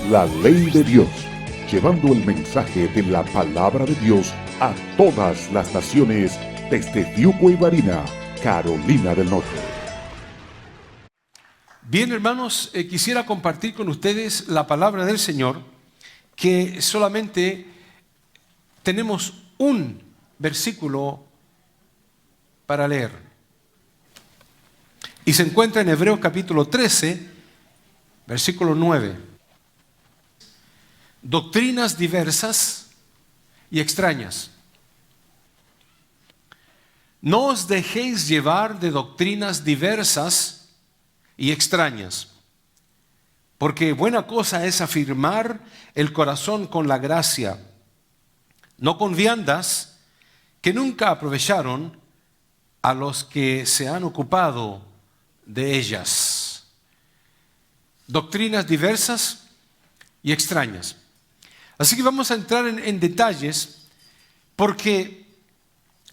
la ley de Dios, llevando el mensaje de la palabra de Dios a todas las naciones desde Diuco y Barina, Carolina del Norte. Bien, hermanos, quisiera compartir con ustedes la palabra del Señor, que solamente tenemos un versículo para leer. Y se encuentra en Hebreos capítulo 13, versículo 9. Doctrinas diversas y extrañas. No os dejéis llevar de doctrinas diversas y extrañas, porque buena cosa es afirmar el corazón con la gracia, no con viandas que nunca aprovecharon a los que se han ocupado de ellas. Doctrinas diversas y extrañas. Así que vamos a entrar en detalles, porque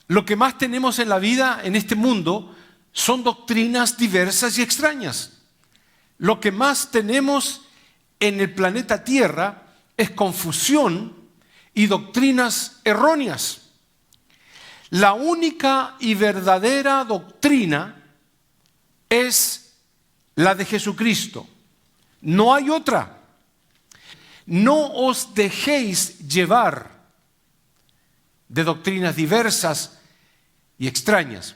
lo que más tenemos en la vida, en este mundo, son doctrinas diversas y extrañas. Lo que más tenemos en el planeta Tierra es confusión y doctrinas erróneas. La única y verdadera doctrina es la de Jesucristo. No hay otra. No os dejéis llevar de doctrinas diversas y extrañas.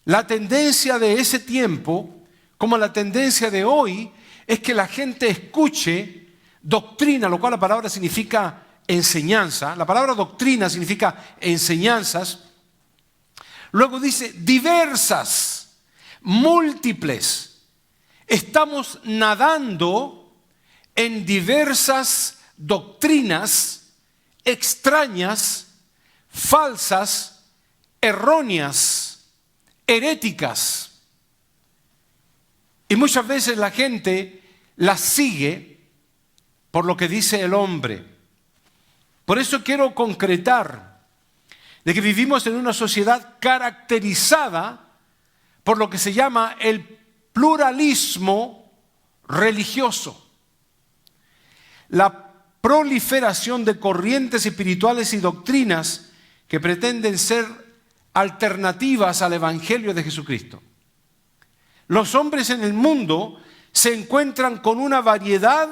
La tendencia de ese tiempo, como la tendencia de hoy, es que la gente escuche doctrina, lo cual la palabra significa enseñanza. La palabra doctrina significa enseñanzas. Luego dice diversas, múltiples. Estamos nadando en diversas doctrinas extrañas, falsas, erróneas, heréticas. Y muchas veces la gente las sigue por lo que dice el hombre. Por eso quiero concretar de que vivimos en una sociedad caracterizada por lo que se llama el pluralismo religioso. La proliferación de corrientes espirituales y doctrinas que pretenden ser alternativas al Evangelio de Jesucristo. Los hombres en el mundo se encuentran con una variedad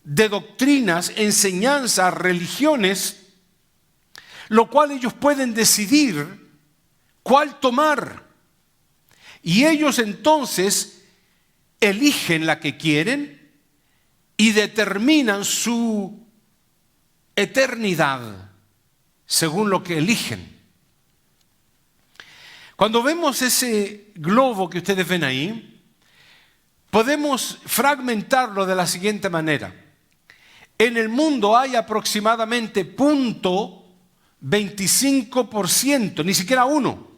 de doctrinas, enseñanzas, religiones, lo cual ellos pueden decidir cuál tomar. Y ellos entonces eligen la que quieren y determinan su eternidad según lo que eligen. Cuando vemos ese globo que ustedes ven ahí, podemos fragmentarlo de la siguiente manera. En el mundo hay aproximadamente 0.25%, ni siquiera uno.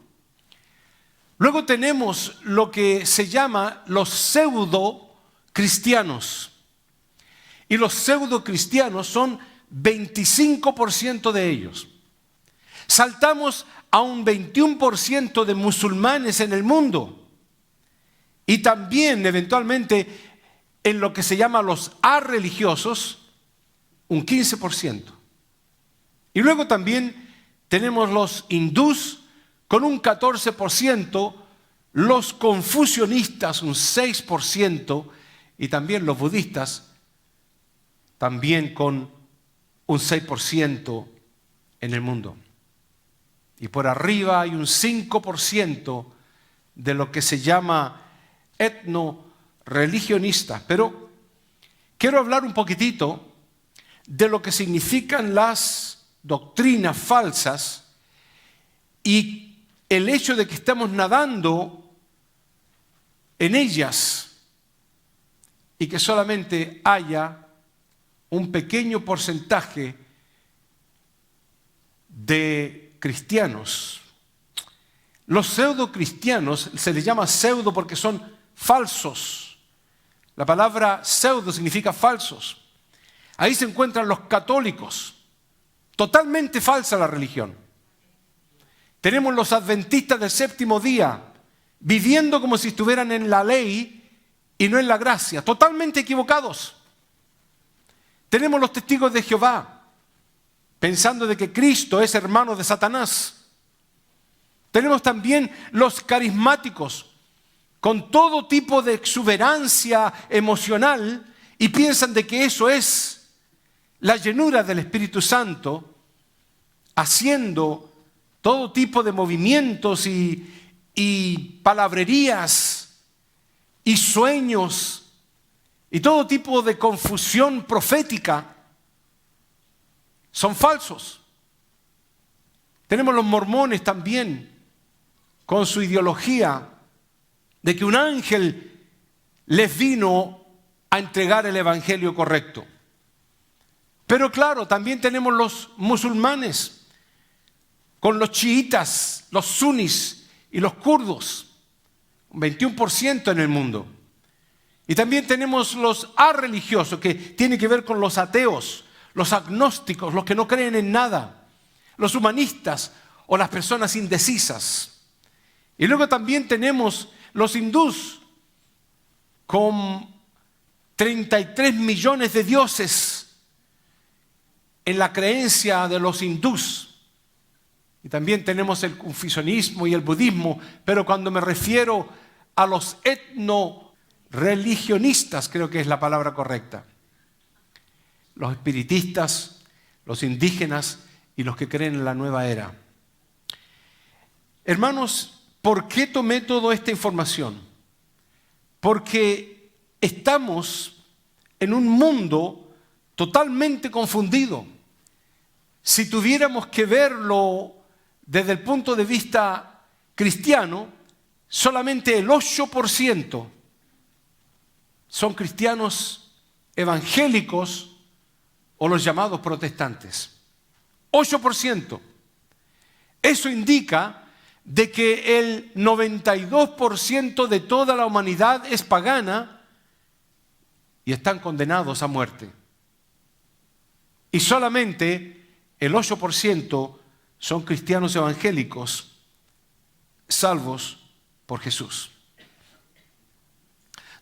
Luego tenemos lo que se llama los pseudo cristianos. Y los pseudo cristianos son 25% de ellos. Saltamos a un 21% de musulmanes en el mundo. Y también, eventualmente, en lo que se llama los arreligiosos, un 15%. Y luego también tenemos los hindús con un 14%, los confucionistas un 6% y también los budistas también con un 6% en el mundo. Y por arriba hay un 5% de lo que se llama etno-religionistas. Pero quiero hablar un poquitito de lo que significan las doctrinas falsas y el hecho de que estamos nadando en ellas y que solamente haya un pequeño porcentaje de cristianos. Los pseudo cristianos se les llama pseudo porque son falsos. La palabra pseudo significa falsos. Ahí se encuentran los católicos. Totalmente falsa la religión. Tenemos los adventistas del séptimo día viviendo como si estuvieran en la ley y no en la gracia. Totalmente equivocados. Tenemos los testigos de Jehová, pensando de que Cristo es hermano de Satanás. Tenemos también los carismáticos, con todo tipo de exuberancia emocional, y piensan de que eso es la llenura del Espíritu Santo, haciendo todo tipo de movimientos y palabrerías y sueños y todo tipo de confusión profética. Son falsos. Tenemos los mormones también, con su ideología de que un ángel les vino a entregar el evangelio correcto. Pero claro, también tenemos los musulmanes, con los chiitas, los sunis y los kurdos, un 21% en el mundo. Y también tenemos los arreligiosos, que tienen que ver con los ateos, los agnósticos, los que no creen en nada, los humanistas o las personas indecisas. Y luego también tenemos los hindús, con 33 millones de dioses en la creencia de los hindús. Y también tenemos el confucianismo y el budismo, pero cuando me refiero a los etno-religionistas, creo que es la palabra correcta. Los espiritistas, los indígenas y los que creen en la nueva era. Hermanos, ¿por qué tomé toda esta información? Porque estamos en un mundo totalmente confundido. Si tuviéramos que verlo desde el punto de vista cristiano, solamente el 8% son cristianos evangélicos o los llamados protestantes. 8%. Eso indica de que el 92% de toda la humanidad es pagana y están condenados a muerte. Y solamente el 8% son cristianos evangélicos salvos por Jesús.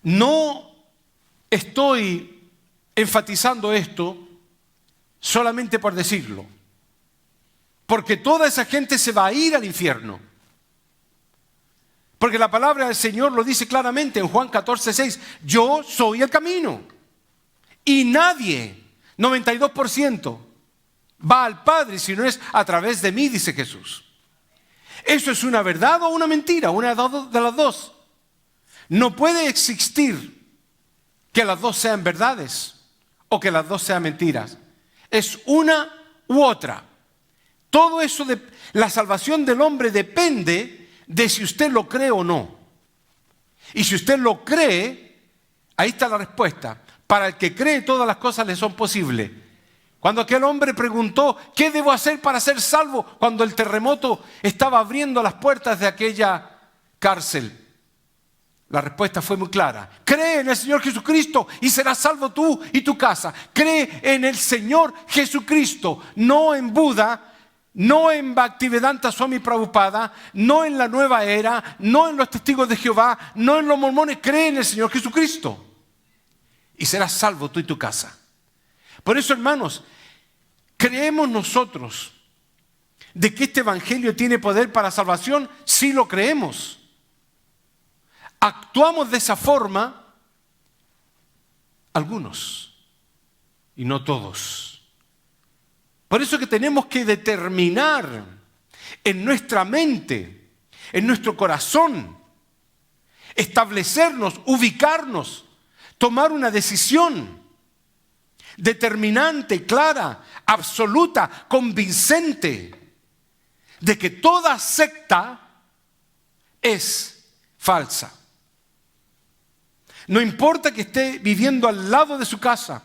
No estoy enfatizando esto solamente por decirlo, porque toda esa gente se va a ir al infierno. Porque la palabra del Señor lo dice claramente en Juan 14:6. Yo soy el camino. Y nadie, 92%, va al Padre si no es a través de mí, dice Jesús. ¿Eso es una verdad o una mentira? Una de las dos. No puede existir que las dos sean verdades o que las dos sean mentiras. Es una u otra. Todo eso de la salvación del hombre depende de si usted lo cree o no. Y si usted lo cree, ahí está la respuesta. Para el que cree, todas las cosas le son posibles. Cuando aquel hombre preguntó, ¿qué debo hacer para ser salvo? Cuando el terremoto estaba abriendo las puertas de aquella cárcel, la respuesta fue muy clara. Cree en el Señor Jesucristo y serás salvo tú y tu casa. Cree en el Señor Jesucristo, no en Buda, no en Bhaktivedanta Swami Prabhupada, no en la nueva era, no en los testigos de Jehová, no en los mormones. Cree en el Señor Jesucristo y serás salvo tú y tu casa. Por eso, hermanos, ¿creemos nosotros de que este evangelio tiene poder para salvación? Sí lo creemos. Actuamos de esa forma algunos y no todos. Por eso que tenemos que determinar en nuestra mente, en nuestro corazón, establecernos, ubicarnos, tomar una decisión determinante, clara, absoluta, convincente, de que toda secta es falsa. No importa que esté viviendo al lado de su casa.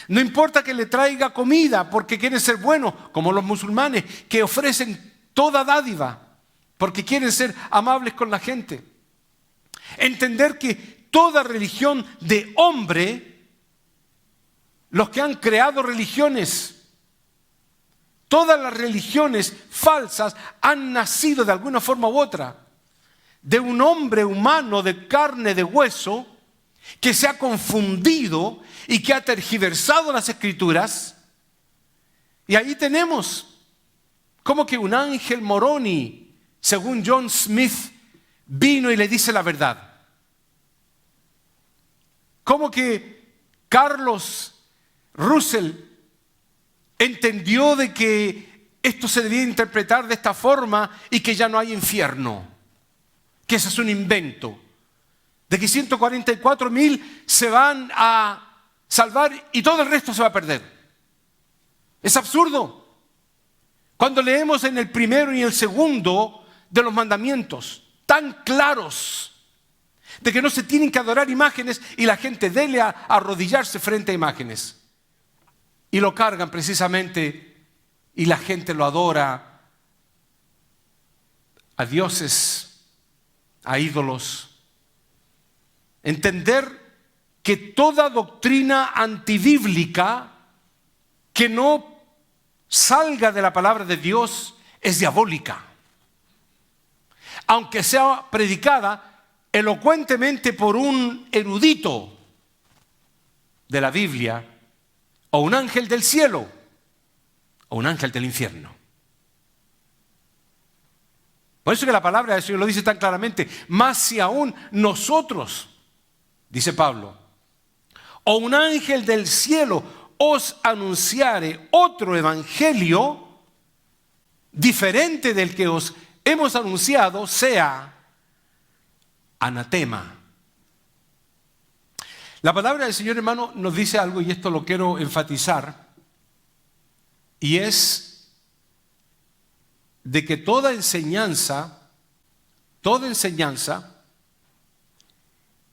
No importa que le traiga comida porque quieren ser buenos, como los musulmanes que ofrecen toda dádiva porque quieren ser amables con la gente. Entender que toda religión de hombre, los que han creado religiones, todas las religiones falsas han nacido de alguna forma u otra de un hombre humano de carne, de hueso, que se ha confundido y que ha tergiversado las Escrituras. Y ahí tenemos como que un ángel Moroni, según John Smith, vino y le dice la verdad. Como que Carlos Russell entendió de que esto se debía interpretar de esta forma y que ya no hay infierno, que ese es un invento, de que 144,000 se van a salvar y todo el resto se va a perder. Es absurdo. Cuando leemos en el primero y el segundo de los mandamientos, tan claros, de que no se tienen que adorar imágenes y la gente dele a arrodillarse frente a imágenes. Y lo cargan precisamente y la gente lo adora a dioses, a ídolos. Entender que toda doctrina antibíblica que no salga de la palabra de Dios es diabólica. Aunque sea predicada elocuentemente por un erudito de la Biblia, o un ángel del cielo, o un ángel del infierno. Por eso que la palabra del Señor lo dice tan claramente, más si aún nosotros, dice Pablo, o un ángel del cielo os anunciare otro evangelio diferente del que os hemos anunciado, sea anatema. La palabra del Señor, hermano, nos dice algo, y esto lo quiero enfatizar, y es de que toda enseñanza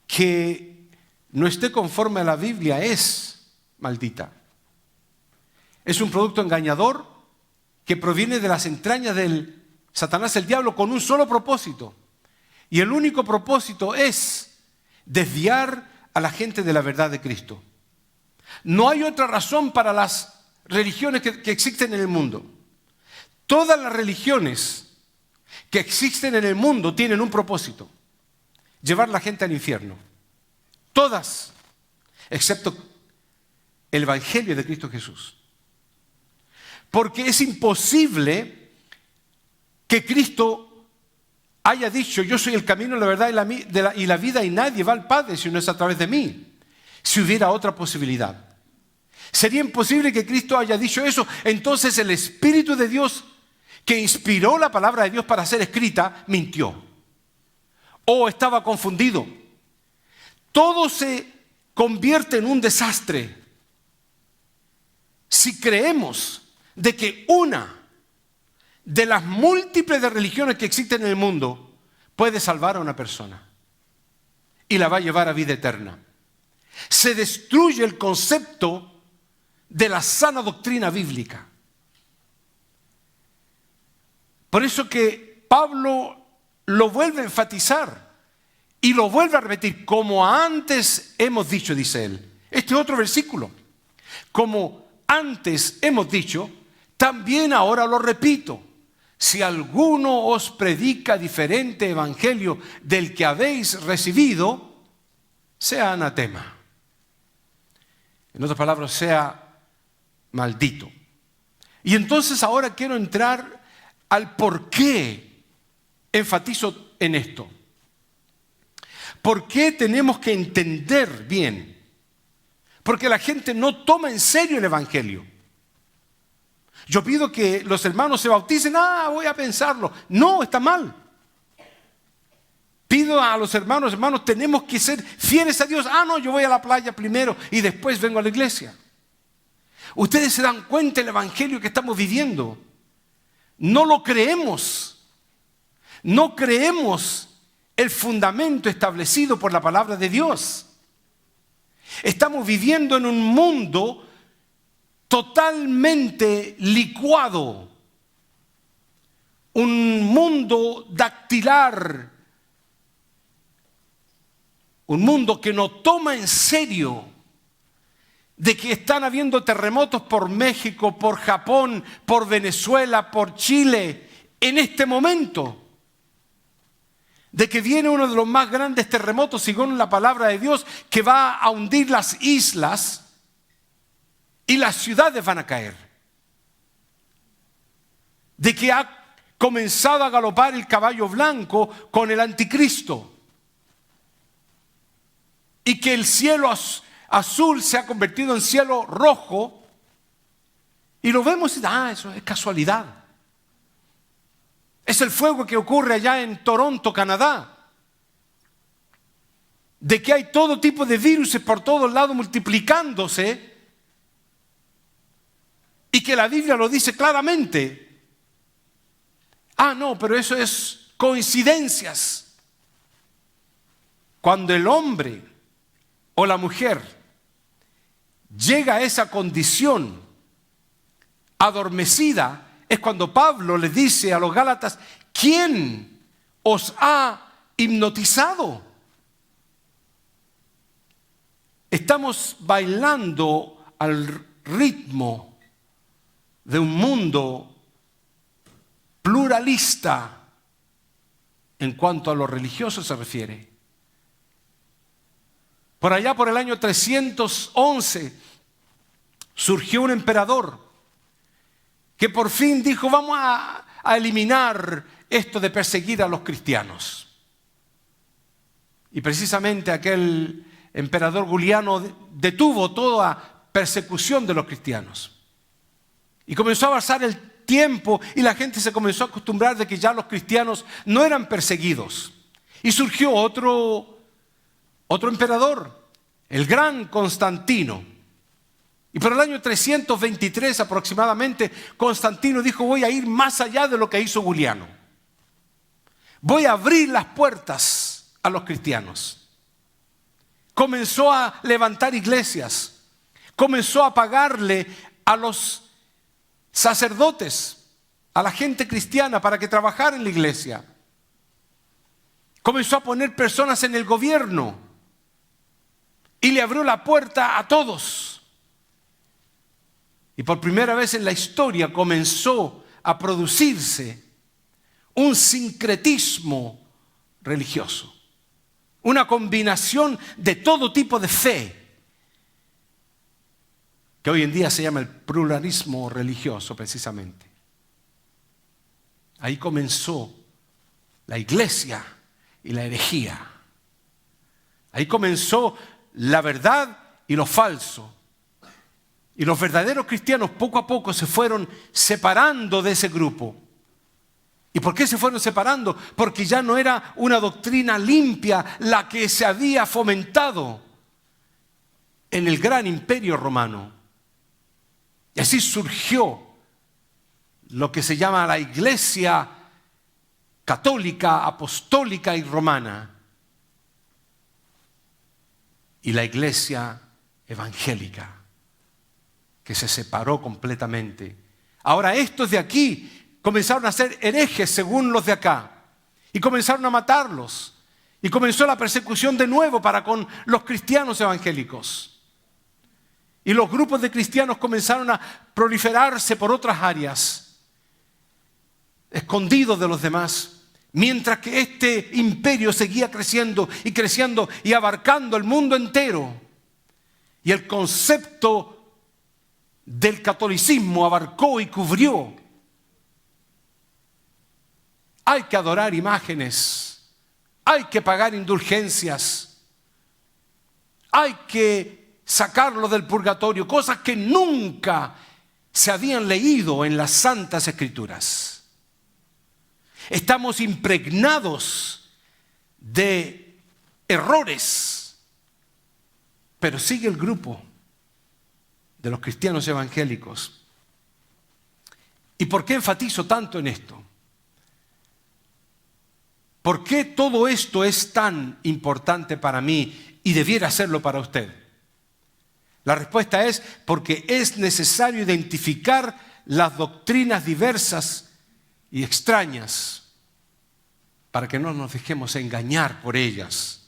que no esté conforme a la Biblia es maldita. Es un producto engañador que proviene de las entrañas del Satanás, el diablo, con un solo propósito. Y el único propósito es desviar a la gente de la verdad de Cristo. No hay otra razón para las religiones que existen en el mundo. Todas las religiones que existen en el mundo tienen un propósito: llevar a la gente al infierno. Todas, excepto el Evangelio de Cristo Jesús. Porque es imposible que Cristo haya dicho: yo soy el camino, la verdad y la vida, y nadie va al Padre si no es a través de mí. Si hubiera otra posibilidad, sería imposible que Cristo haya dicho eso. Entonces el Espíritu de Dios que inspiró la palabra de Dios para ser escrita mintió o estaba confundido. Todo se convierte en un desastre si creemos de que una de las múltiples de religiones que existen en el mundo puede salvar a una persona y la va a llevar a vida eterna. Se destruye el concepto de la sana doctrina bíblica. Por eso que Pablo lo vuelve a enfatizar y lo vuelve a repetir, como antes hemos dicho, dice él. Este es otro versículo. Como antes hemos dicho, también ahora lo repito. Si alguno os predica diferente evangelio del que habéis recibido, sea anatema. En otras palabras, sea maldito. Y entonces ahora quiero entrar al por qué enfatizo en esto. ¿Por qué tenemos que entender bien? Porque la gente no toma en serio el evangelio. Yo pido que los hermanos se bauticen. Voy a pensarlo. No, está mal. Pido a los hermanos, tenemos que ser fieles a Dios. No, yo voy a la playa primero y después vengo a la iglesia. Ustedes se dan cuenta del evangelio que estamos viviendo. No lo creemos. No creemos el fundamento establecido por la palabra de Dios. Estamos viviendo en un mundo totalmente licuado, un mundo dactilar, un mundo que no toma en serio de que están habiendo terremotos por México, por Japón, por Venezuela, por Chile, en este momento. de que viene uno de los más grandes terremotos, según la palabra de Dios, que va a hundir las islas y las ciudades van a caer. De que ha comenzado a galopar el caballo blanco con el anticristo. Y que el cielo azul se ha convertido en cielo rojo. Y lo vemos y eso es casualidad. Es el fuego que ocurre allá en Toronto, Canadá. De que hay todo tipo de virus por todos lados multiplicándose. Y que la Biblia lo dice claramente. No, pero eso es coincidencias. Cuando el hombre o la mujer llega a esa condición adormecida, es cuando Pablo le dice a los Gálatas: ¿quién os ha hipnotizado? Estamos bailando al ritmo de un mundo pluralista en cuanto a lo religioso se refiere. Por allá por el año 311 surgió un emperador que por fin dijo: vamos a eliminar esto de perseguir a los cristianos. Y precisamente aquel emperador Juliano detuvo toda persecución de los cristianos. Y comenzó a avanzar el tiempo y la gente se comenzó a acostumbrar de que ya los cristianos no eran perseguidos. Y surgió otro emperador, el gran Constantino. Y por el año 323 aproximadamente, Constantino dijo: voy a ir más allá de lo que hizo Juliano. Voy a abrir las puertas a los cristianos. Comenzó a levantar iglesias. Comenzó a pagarle a los sacerdotes, a la gente cristiana para que trabajara en la iglesia. Comenzó a poner personas en el gobierno y le abrió la puerta a todos. Y por primera vez en la historia comenzó a producirse un sincretismo religioso, una combinación de todo tipo de fe, que hoy en día se llama el pluralismo religioso precisamente. Ahí comenzó la iglesia y la herejía. Ahí comenzó la verdad y lo falso. Y los verdaderos cristianos poco a poco se fueron separando de ese grupo. ¿Y por qué se fueron separando? Porque ya no era una doctrina limpia la que se había fomentado en el gran imperio romano. Y así surgió lo que se llama la iglesia católica, apostólica y romana. Y la iglesia evangélica, que se separó completamente. Ahora estos de aquí comenzaron a ser herejes según los de acá. Y comenzaron a matarlos. Y comenzó la persecución de nuevo para con los cristianos evangélicos. Y los grupos de cristianos comenzaron a proliferarse por otras áreas, escondidos de los demás, mientras que este imperio seguía creciendo y abarcando el mundo entero. Y el concepto del catolicismo abarcó y cubrió. Hay que adorar imágenes, hay que pagar indulgencias, hay que sacarlo del purgatorio, cosas que nunca se habían leído en las Santas Escrituras. Estamos impregnados de errores, pero sigue el grupo de los cristianos evangélicos. ¿Y por qué enfatizo tanto en esto? ¿Por qué todo esto es tan importante para mí y debiera serlo para usted? La respuesta es porque es necesario identificar las doctrinas diversas y extrañas para que no nos dejemos engañar por ellas,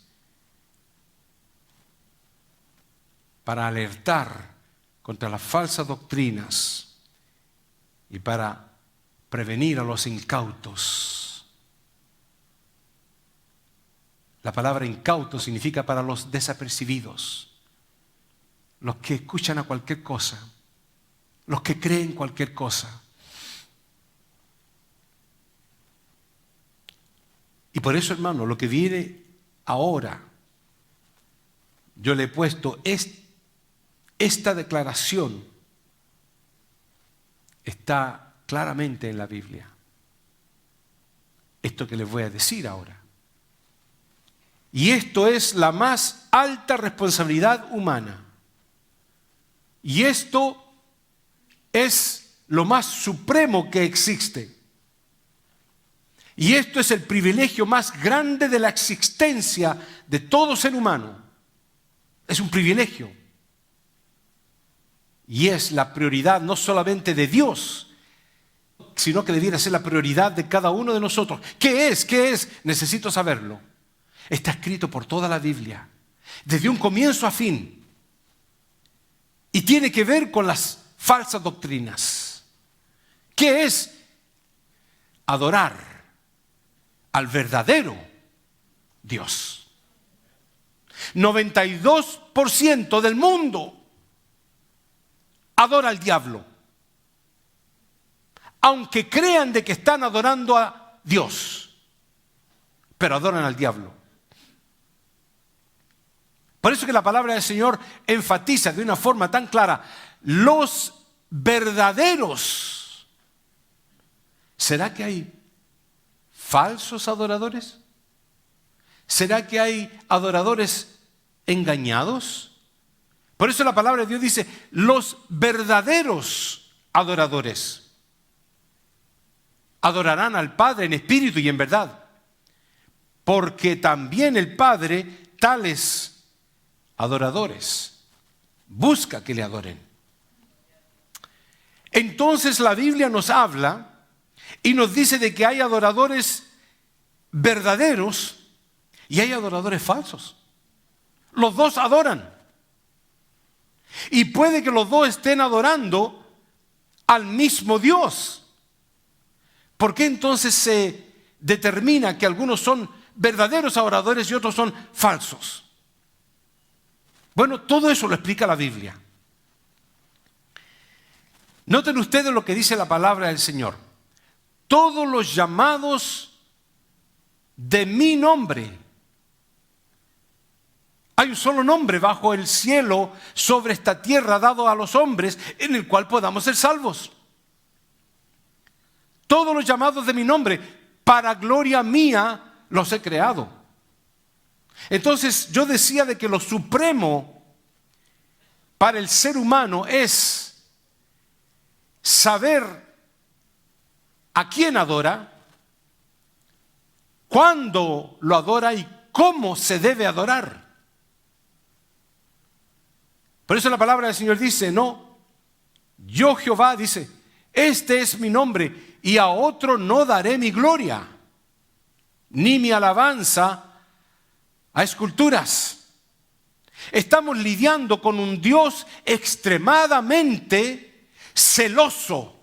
para alertar contra las falsas doctrinas y para prevenir a los incautos. La palabra incauto significa para los desapercibidos, los que escuchan a cualquier cosa, los que creen cualquier cosa. Y por eso, hermano, lo que viene ahora, yo le he puesto esta declaración, está claramente en la Biblia. Esto que les voy a decir ahora. Y esto es la más alta responsabilidad humana. Y esto es lo más supremo que existe. Y esto es el privilegio más grande de la existencia de todo ser humano. Es un privilegio. Y es la prioridad no solamente de Dios, sino que debiera ser la prioridad de cada uno de nosotros. ¿Qué es? ¿Qué es? Necesito saberlo. Está escrito por toda la Biblia, desde un comienzo a fin. Y tiene que ver con las falsas doctrinas. ¿Qué es? Adorar al verdadero Dios. 92% del mundo adora al diablo, aunque crean de que están adorando a Dios, pero adoran al diablo. Por eso que la palabra del Señor enfatiza de una forma tan clara: los verdaderos. ¿Será que hay falsos adoradores? ¿Será que hay adoradores engañados? Por eso la palabra de Dios dice: los verdaderos adoradores adorarán al Padre en espíritu y en verdad, porque también el Padre tales adoradores busca que le adoren. Entonces la Biblia nos habla y nos dice de que hay adoradores verdaderos y hay adoradores falsos. Los dos adoran. Y puede que los dos estén adorando al mismo Dios. ¿Por qué entonces se determina que algunos son verdaderos adoradores y otros son falsos? Bueno, todo eso lo explica la Biblia. Noten ustedes lo que dice la palabra del Señor. Todos los llamados de mi nombre. Hay un solo nombre bajo el cielo, sobre esta tierra, dado a los hombres, en el cual podamos ser salvos. Todos los llamados de mi nombre, para gloria mía, los he creado. Entonces yo decía de que lo supremo para el ser humano es saber a quién adora, cuándo lo adora y cómo se debe adorar. Por eso la palabra del Señor dice: no, yo Jehová, dice, este es mi nombre y a otro no daré mi gloria, ni mi alabanza a esculturas. Estamos lidiando con un Dios extremadamente celoso.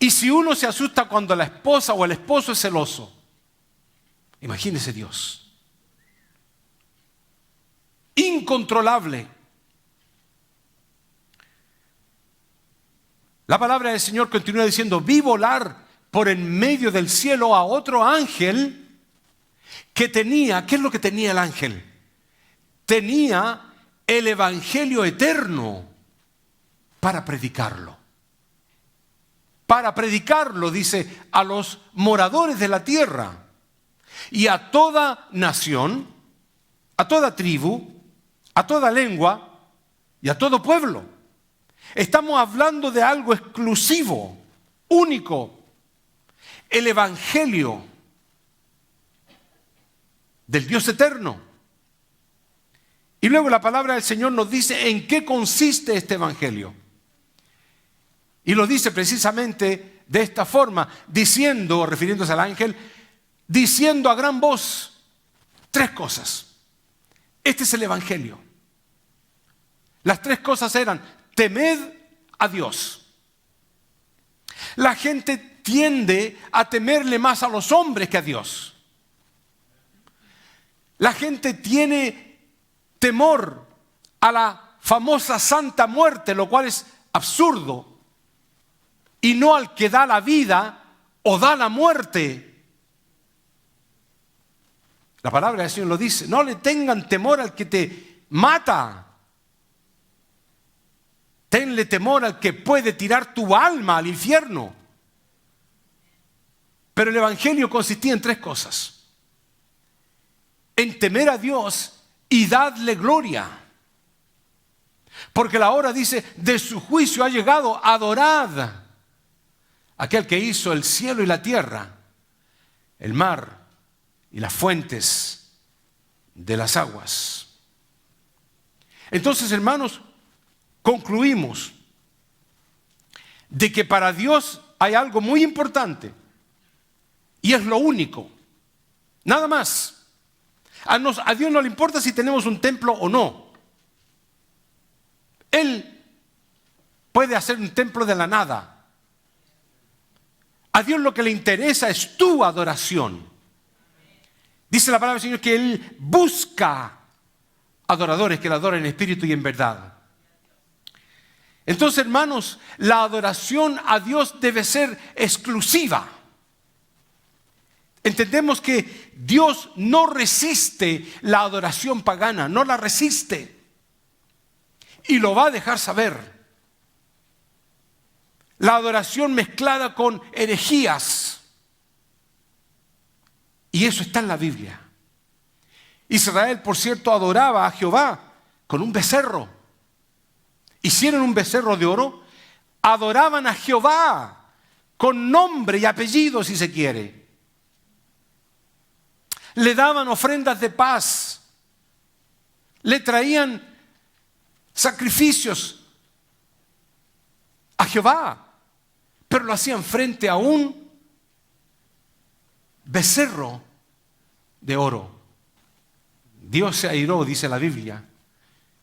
Y si uno se asusta cuando la esposa o el esposo es celoso, imagínese Dios. Incontrolable. La palabra del Señor continúa diciendo: vi volar por en medio del cielo a otro ángel que tenía, ¿qué es lo que tenía el ángel? Tenía el evangelio eterno para predicarlo. Para predicarlo, dice, a los moradores de la tierra y a toda nación, a toda tribu, a toda lengua y a todo pueblo. Estamos hablando de algo exclusivo, único. El evangelio del Dios eterno. Y luego la palabra del Señor nos dice en qué consiste este evangelio. Y lo dice precisamente de esta forma, diciendo, refiriéndose al ángel, diciendo a gran voz tres cosas. Este es el evangelio. Las tres cosas eran: temed a Dios. La gente tiende a temerle más a los hombres que a Dios. La gente tiene temor a la famosa Santa Muerte, lo cual es absurdo, y no al que da la vida o da la muerte. La palabra del Señor lo dice: no le tengan temor al que te mata, tenle temor al que puede tirar tu alma al infierno. Pero el Evangelio consistía en tres cosas: en temer a Dios y dadle gloria. Porque la hora, dice, de su juicio ha llegado. Adorad aquel que hizo el cielo y la tierra, el mar y las fuentes de las aguas. Entonces, hermanos, concluimos de que para Dios hay algo muy importante y es lo único, nada más. A Dios no le importa si tenemos un templo o no. Él puede hacer un templo de la nada. A Dios lo que le interesa es tu adoración. Dice la palabra del Señor que Él busca adoradores que le adoren en espíritu y en verdad. Entonces, hermanos, la adoración a Dios debe ser exclusiva. Entendemos que Dios no resiste la adoración pagana, no la resiste. Y lo va a dejar saber. La adoración mezclada con herejías. Y eso está en la Biblia. Israel, por cierto, adoraba a Jehová con un becerro. Hicieron un becerro de oro. Adoraban a Jehová con nombre y apellido, si se quiere. Le daban ofrendas de paz. Le traían sacrificios a Jehová. Pero lo hacían frente a un becerro de oro. Dios se airó, dice la Biblia,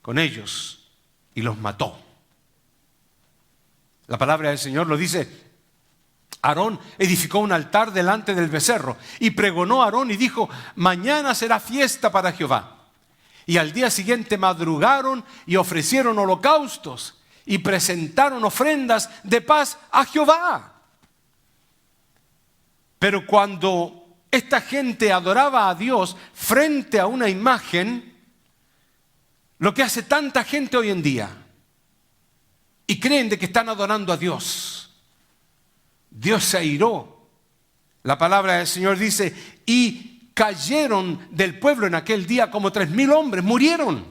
con ellos y los mató. La palabra del Señor lo dice: Aarón edificó un altar delante del becerro y pregonó a Aarón y dijo: mañana será fiesta para Jehová. Y al día siguiente madrugaron y ofrecieron holocaustos y presentaron ofrendas de paz a Jehová. Pero cuando esta gente adoraba a Dios frente a una imagen, lo que hace tanta gente hoy en día, y creen de que están adorando a Dios, Dios se airó. La palabra del Señor dice: y cayeron del pueblo en aquel día como 3,000 hombres, murieron.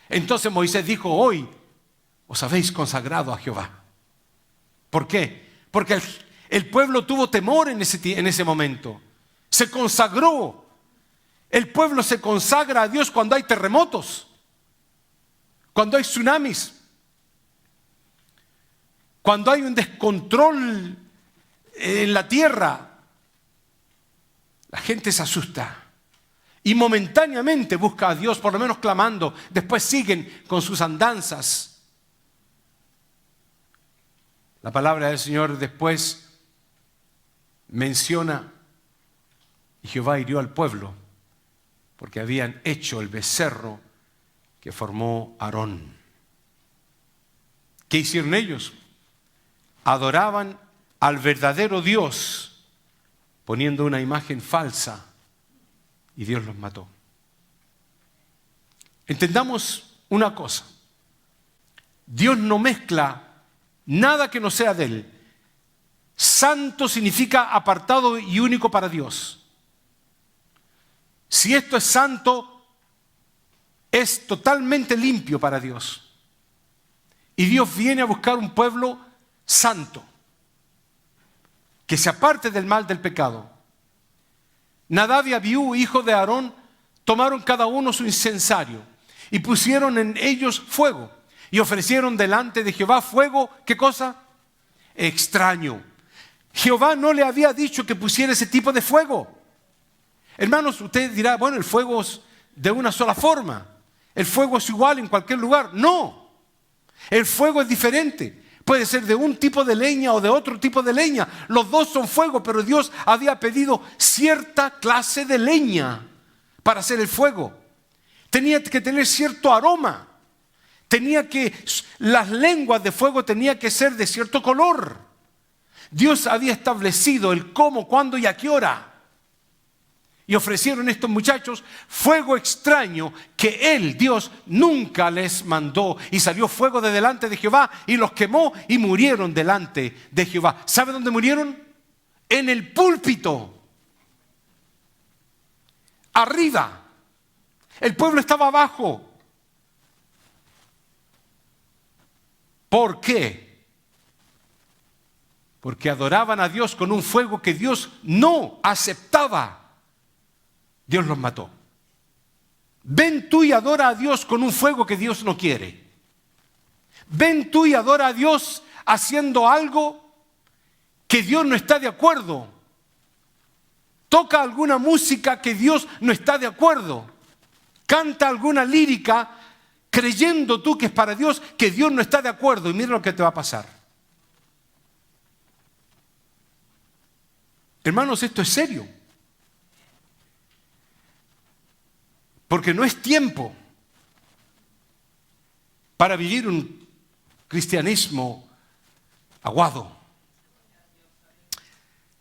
Entonces Moisés dijo: hoy os habéis consagrado a Jehová. ¿Por qué? Porque el pueblo tuvo temor en ese momento. Se consagró. El pueblo se consagra a Dios cuando hay terremotos, cuando hay tsunamis, cuando hay un descontrol en la tierra. La gente se asusta y momentáneamente busca a Dios, por lo menos clamando. Después siguen con sus andanzas. La palabra del Señor después menciona: y Jehová hirió al pueblo porque habían hecho el becerro que formó Aarón. ¿Qué hicieron ellos? Adoraban al verdadero Dios poniendo una imagen falsa, y Dios los mató. Entendamos una cosa: Dios no mezcla nada que no sea de Él. Santo significa apartado y único para Dios. Si esto es santo, es totalmente limpio para Dios. Y Dios viene a buscar un pueblo santo, que se aparte del mal del pecado. Nadab y Abiú, hijo de Aarón, tomaron cada uno su incensario y pusieron en ellos fuego y ofrecieron delante de Jehová fuego. ¿Qué cosa? Extraño. Jehová no le había dicho que pusiera ese tipo de fuego. Hermanos, usted dirá: bueno, el fuego es de una sola forma, el fuego es igual en cualquier lugar. No, el fuego es diferente, Puede ser de un tipo de leña o de otro tipo de leña. Los dos son fuego, pero Dios había pedido cierta clase de leña para hacer el fuego. Tenía que tener cierto aroma. Las lenguas de fuego tenían que ser de cierto color. Dios había establecido el cómo, cuándo y a qué hora. Y ofrecieron estos muchachos fuego extraño que Él, Dios, nunca les mandó. Y salió fuego de delante de Jehová y los quemó y murieron delante de Jehová. ¿Sabe dónde murieron? En el púlpito. Arriba. El pueblo estaba abajo. ¿Por qué? Porque adoraban a Dios con un fuego que Dios no aceptaba. Dios los mató. Ven tú y adora a Dios con un fuego que Dios no quiere. Ven tú y adora a Dios haciendo algo que Dios no está de acuerdo. Toca alguna música que Dios no está de acuerdo. Canta alguna lírica creyendo tú que es para Dios, que Dios no está de acuerdo. Y mira lo que te va a pasar. Hermanos, esto es serio. Porque no es tiempo para vivir un cristianismo aguado.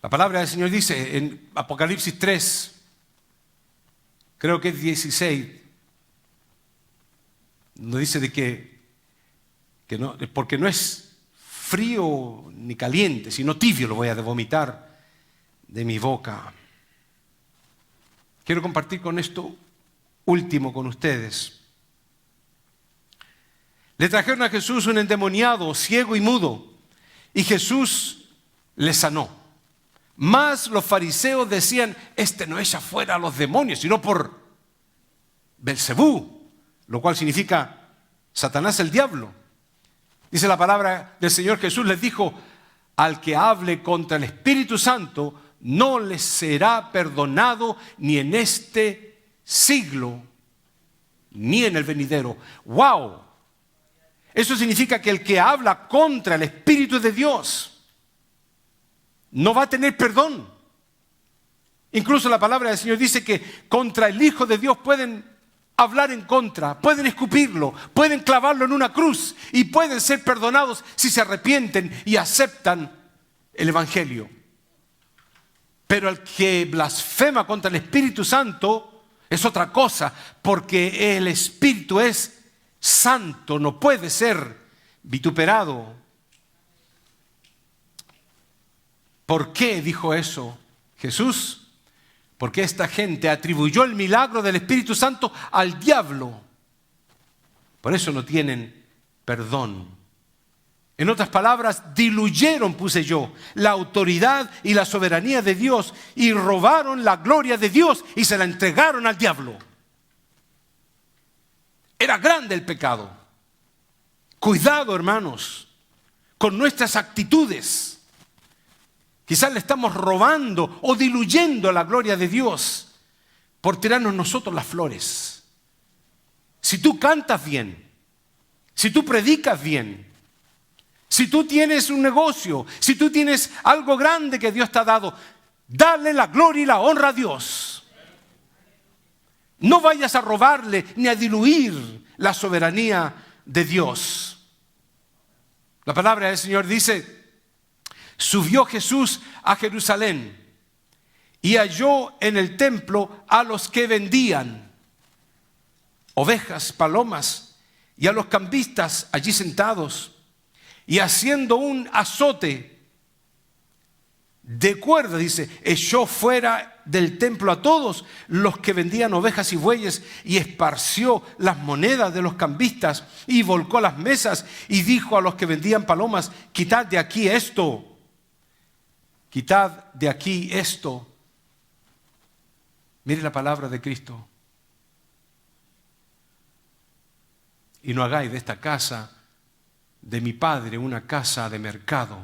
La palabra del Señor dice en Apocalipsis 3, creo que es 16, nos dice de que no, porque no es frío ni caliente, sino tibio lo voy a vomitar de mi boca. Quiero compartir con esto último con ustedes. Le trajeron a Jesús un endemoniado, ciego y mudo, y Jesús le sanó. Mas los fariseos decían, este no echa fuera a los demonios, sino por Belcebú, lo cual significa Satanás el diablo. Dice la palabra del Señor Jesús, les dijo, al que hable contra el Espíritu Santo, no les será perdonado ni en este siglo, ni en el venidero. ¡Wow! Eso significa que el que habla contra el Espíritu de Dios no va a tener perdón. Incluso la palabra del Señor dice que contra el Hijo de Dios pueden hablar en contra, pueden escupirlo, pueden clavarlo en una cruz y pueden ser perdonados si se arrepienten y aceptan el Evangelio. Pero el que blasfema contra el Espíritu Santo es otra cosa, porque el Espíritu es santo, no puede ser vituperado. ¿Por qué dijo eso Jesús? Porque esta gente atribuyó el milagro del Espíritu Santo al diablo. Por eso no tienen perdón. En otras palabras, diluyeron, puse yo, la autoridad y la soberanía de Dios y robaron la gloria de Dios y se la entregaron al diablo. Era grande el pecado. Cuidado, hermanos, con nuestras actitudes. Quizás le estamos robando o diluyendo la gloria de Dios por tirarnos nosotros las flores. Si tú cantas bien, si tú predicas bien, si tú tienes un negocio, si tú tienes algo grande que Dios te ha dado, dale la gloria y la honra a Dios. No vayas a robarle ni a diluir la soberanía de Dios. La palabra del Señor dice, subió Jesús a Jerusalén y halló en el templo a los que vendían ovejas, palomas y a los cambistas allí sentados. Y haciendo un azote de cuerda, dice, echó fuera del templo a todos los que vendían ovejas y bueyes y esparció las monedas de los cambistas y volcó las mesas y dijo a los que vendían palomas, quitad de aquí esto, quitad de aquí esto. Mire la palabra de Cristo. Y no hagáis de esta casa de mi Padre una casa de mercado.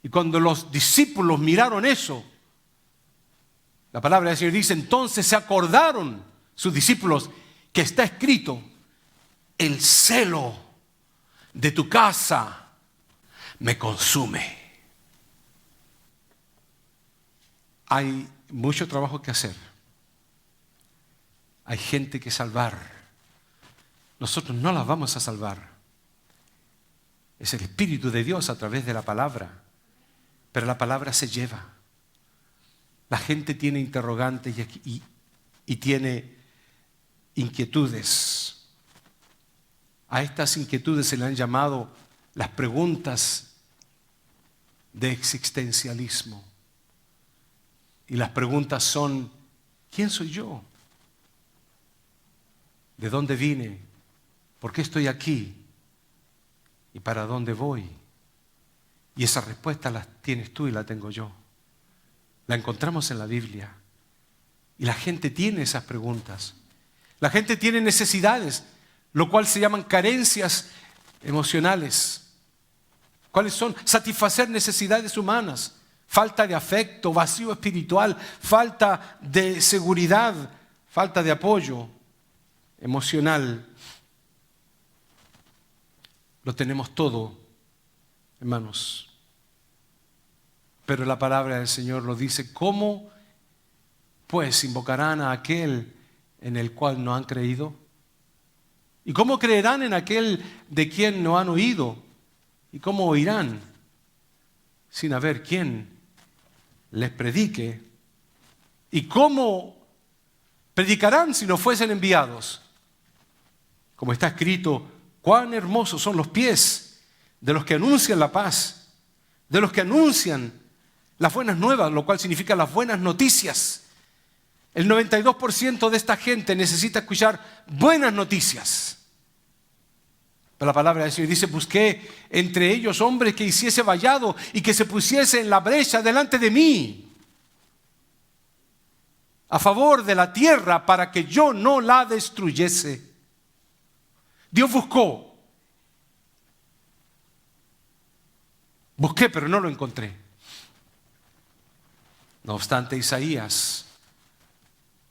Y cuando los discípulos miraron eso, la palabra del Señor dice, entonces se acordaron sus discípulos que está escrito, el celo de tu casa me consume. Hay mucho trabajo que hacer. Hay gente que salvar. Nosotros no la vamos a salvar. Es el Espíritu de Dios a través de la palabra. Pero la palabra se lleva. La gente tiene interrogantes y tiene inquietudes. A estas inquietudes se le han llamado las preguntas de existencialismo. Y las preguntas son: ¿quién soy yo? ¿De dónde vine? ¿Por qué estoy aquí? ¿Y para dónde voy? Y esa respuesta la tienes tú y la tengo yo. La encontramos en la Biblia. Y la gente tiene esas preguntas. La gente tiene necesidades, lo cual se llaman carencias emocionales. ¿Cuáles son? Satisfacer necesidades humanas. Falta de afecto, vacío espiritual, falta de seguridad, falta de apoyo emocional. Lo tenemos todo, hermanos. Pero la palabra del Señor lo dice: ¿cómo pues invocarán a aquel en el cual no han creído? ¿Y cómo creerán en aquel de quien no han oído? ¿Y cómo oirán sin haber quien les predique? ¿Y cómo predicarán si no fuesen enviados? Como está escrito: cuán hermosos son los pies de los que anuncian la paz, de los que anuncian las buenas nuevas, lo cual significa las buenas noticias. El 92% de esta gente necesita escuchar buenas noticias. Pero la palabra del Señor dice: busqué entre ellos hombres que hiciese vallado y que se pusiese en la brecha delante de mí, a favor de la tierra, para que yo no la destruyese. Dios buscó. Busqué, pero no lo encontré. No obstante, Isaías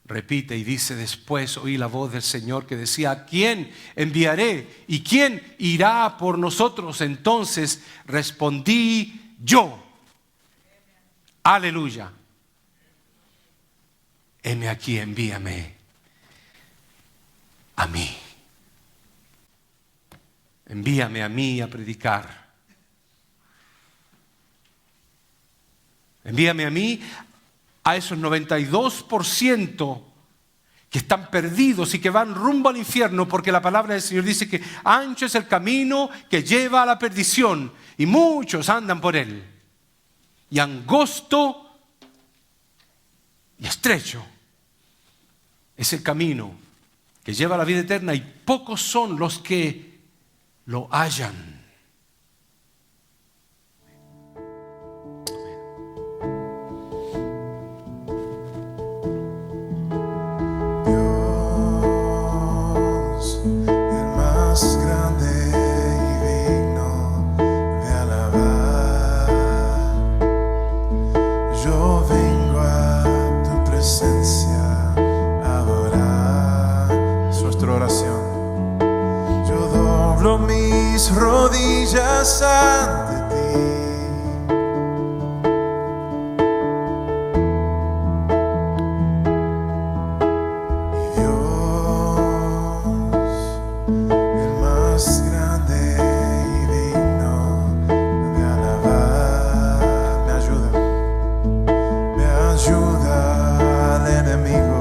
repite y dice: después oí la voz del Señor que decía: ¿a quién enviaré? ¿Y quién irá por nosotros? Entonces respondí yo: aleluya. Heme aquí, envíame a mí. Envíame a mí a predicar. Envíame a mí, a esos 92% que están perdidos y que van rumbo al infierno, porque la palabra del Señor dice que ancho es el camino que lleva a la perdición y muchos andan por él. Y angosto y estrecho es el camino que lleva a la vida eterna, y pocos son los que lo hallan. Rodillas ante ti, y Dios, el más grande y digno de alabar, me ayuda al enemigo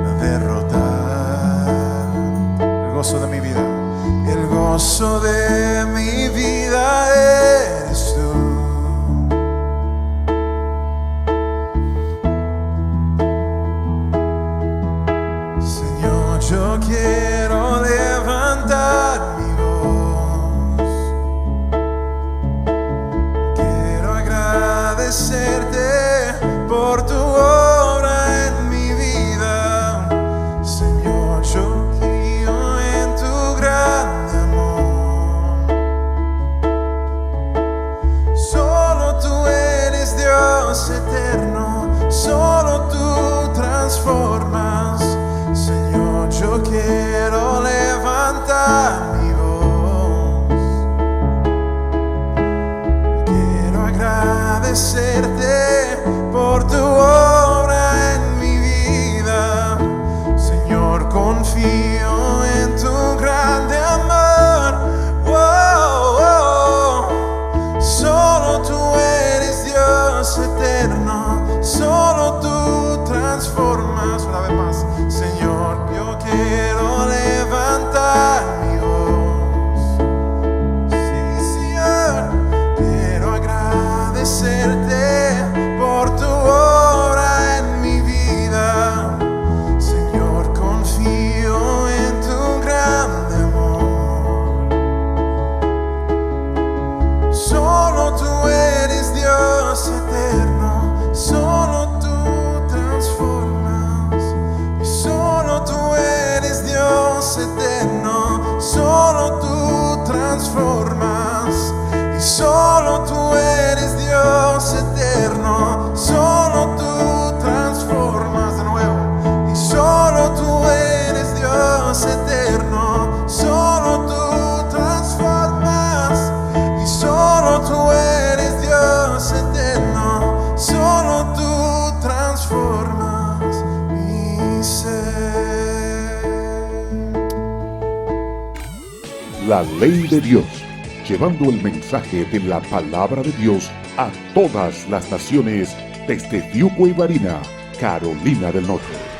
a derrotar. El gozo de mi vida, el gozo de mi vida eres tú. Señor, yo quiero levantar mi voz. Quiero agradecerte por tu obra en mi vida. Señor, yo confío en tu grande amor. Solo tú eres Dios eterno, solo tú transformas. Señor, yo quiero leer la ley de Dios, llevando el mensaje de la palabra de Dios a todas las naciones desde Diuco y Barina, Carolina del Norte.